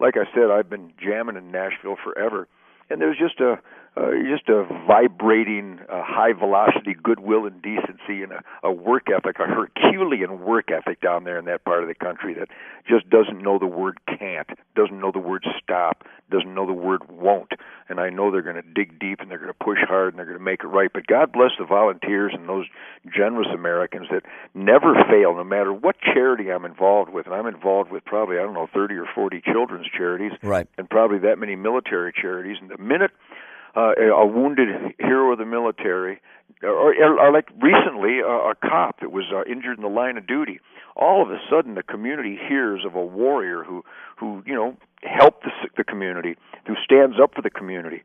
like I said, I've been jamming in Nashville forever, and there's just a vibrating, high-velocity goodwill and decency and a work ethic, a Herculean work ethic down there in that part of the country that just doesn't know the word can't, doesn't know the word stop, doesn't know the word won't. And I know they're going to dig deep and they're going to push hard and they're going to make it right. But God bless the volunteers and those generous Americans that never fail, no matter what charity I'm involved with. And I'm involved with probably, 30 or 40 children's charities, right, and probably that many military charities. And the minute a wounded hero of the military, or like recently a cop that was injured in the line of duty, all of a sudden the community hears of a warrior who helped the community, who stands up for the community.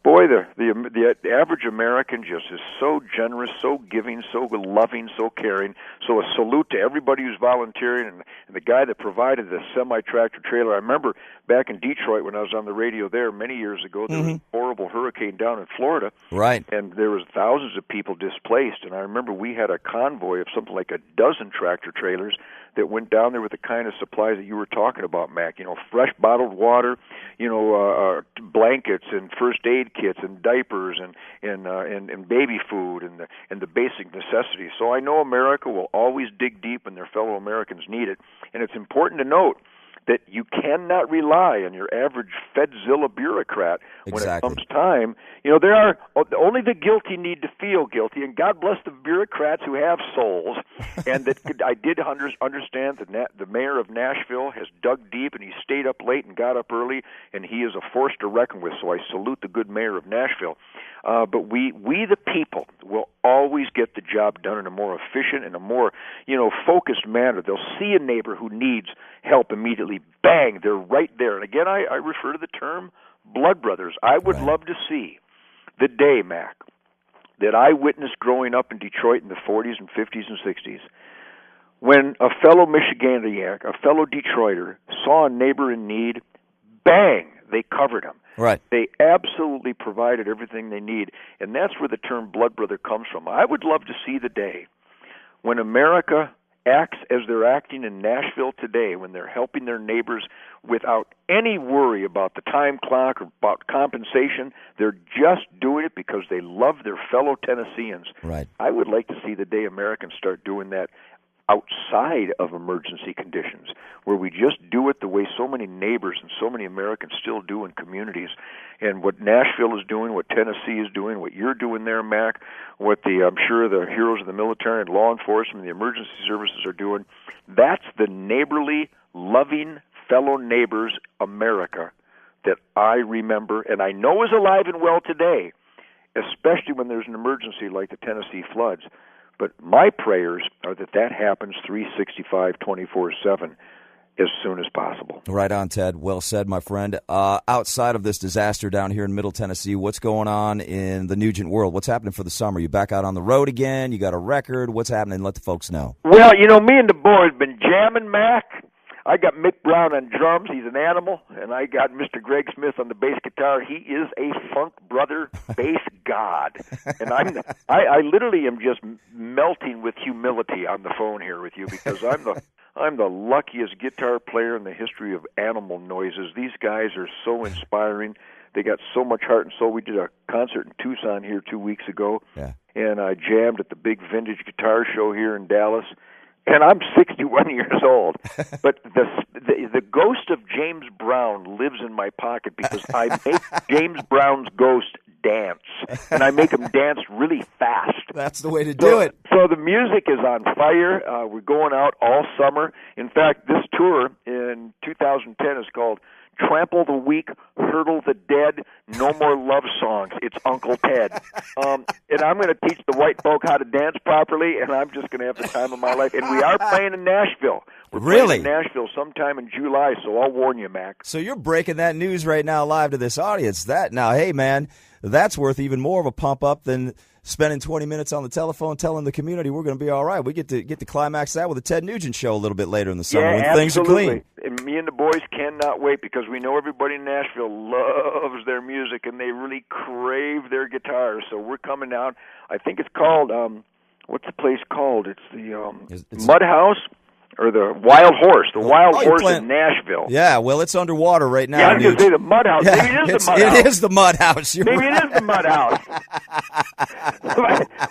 Boy, the average American just is so generous, so giving, so loving, so caring. So a salute to everybody who's volunteering, and the guy that provided the semi-tractor trailer. I remember back in Detroit when I was on the radio there many years ago, there was a horrible hurricane down in Florida. Right. And there was thousands of people displaced. And I remember we had a convoy of something like a dozen tractor trailers that went down there with the kind of supplies that you were talking about, Mac. Fresh bottled water, blankets and first aid kits and diapers and baby food and the basic necessities. So I know America will always dig deep when their fellow Americans need it. And it's important to note that you cannot rely on your average Fedzilla bureaucrat when it comes time. There are only the guilty need to feel guilty, and God bless the bureaucrats who have souls. And that I did understand that the mayor of Nashville has dug deep, and he stayed up late and got up early, and he is a force to reckon with. So I salute the good mayor of Nashville. But we the people will always get the job done in a more efficient and a more focused manner. They'll see a neighbor who needs help immediately. Bang, they're right there. And again, I refer to the term blood brothers. I would love to see the day, Mac, that I witnessed growing up in Detroit in the 40s and 50s and 60s, when a fellow Michiganiac, a fellow Detroiter, saw a neighbor in need, bang, they covered him. Right. They absolutely provided everything they need, and that's where the term blood brother comes from. I would love to see the day when America acts as they're acting in Nashville today, when they're helping their neighbors without any worry about the time clock or about compensation. They're just doing it because they love their fellow Tennesseans. Right. I would like to see the day Americans start doing that outside of emergency conditions, where we just do it the way so many neighbors and so many Americans still do in communities. And what Nashville is doing, what Tennessee is doing, what you're doing there, Mac, what I'm sure the heroes of the military and law enforcement and the emergency services are doing, that's the neighborly, loving, fellow neighbors America that I remember and I know is alive and well today, especially when there's an emergency like the Tennessee floods. But my prayers are that happens 365, 24/7 as soon as possible. Right on, Ted. Well said, my friend. Outside of this disaster down here in Middle Tennessee, what's going on in the Nugent world? What's happening for the summer? You back out on the road again? You got a record? What's happening? Let the folks know. Well, me and the boys been jamming, Mac. I got Mick Brown on drums. He's an animal. And I got Mr. Greg Smith on the bass guitar. He is a funk brother bass god. And I literally am just melting with humility on the phone here with you, because I'm the luckiest guitar player in the history of animal noises. These guys are so inspiring. They got so much heart and soul. We did a concert in Tucson here 2 weeks ago. Yeah. And I jammed at the big vintage guitar show here in Dallas. And I'm 61 years old, but the ghost of James Brown lives in my pocket, because I make James Brown's ghost dance, and I make him dance really fast. That's the way to do it. So the music is on fire. We're going out all summer. In fact, this tour in 2010 is called Trample the Weak, Hurdle the Dead, No More Love Songs. It's Uncle Ted. And I'm going to teach the white folk how to dance properly, and I'm just going to have the time of my life. And we are playing in Nashville. We're playing in Nashville sometime in July, so I'll warn you, Mac. So you're breaking that news right now live to this audience. Now, hey, man, that's worth even more of a pump up than spending 20 minutes on the telephone telling the community we're going to be all right. We get to climax that with a Ted Nugent show a little bit later in the summer when things are clean. And me and the boys cannot wait, because we know everybody in Nashville loves their music and they really crave their guitars. So we're coming out. I think it's called, what's the place called? It's the Mud House. or the Wild Horse, Horse in Nashville. Yeah, well, it's underwater right now. Yeah, I was going to say the Mud House. Yeah, Maybe it is the Mud House. It is the Mud House. Maybe it is the Mud House.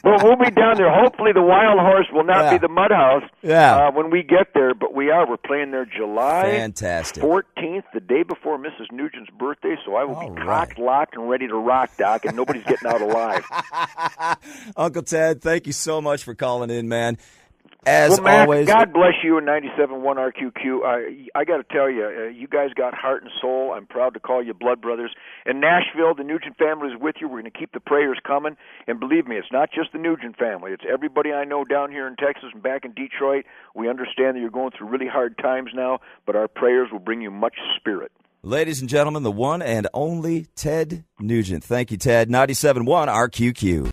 Well, we'll be down there. Hopefully the Wild Horse will not be the Mud House when we get there, but we're playing there July 14th, the day before Mrs. Nugent's birthday, so I will be cocked, locked, and ready to rock, Doc, and nobody's getting out alive. Uncle Ted, thank you so much for calling in, man. As Mac, always, God bless you in 97.1 RQQ. I got to tell you, you guys got heart and soul. I'm proud to call you blood brothers. In Nashville, the Nugent family is with you. We're going to keep the prayers coming. And believe me, it's not just the Nugent family. It's everybody I know down here in Texas and back in Detroit. We understand that you're going through really hard times now, but our prayers will bring you much spirit. Ladies and gentlemen, the one and only Ted Nugent. Thank you, Ted. 97.1 RQQ.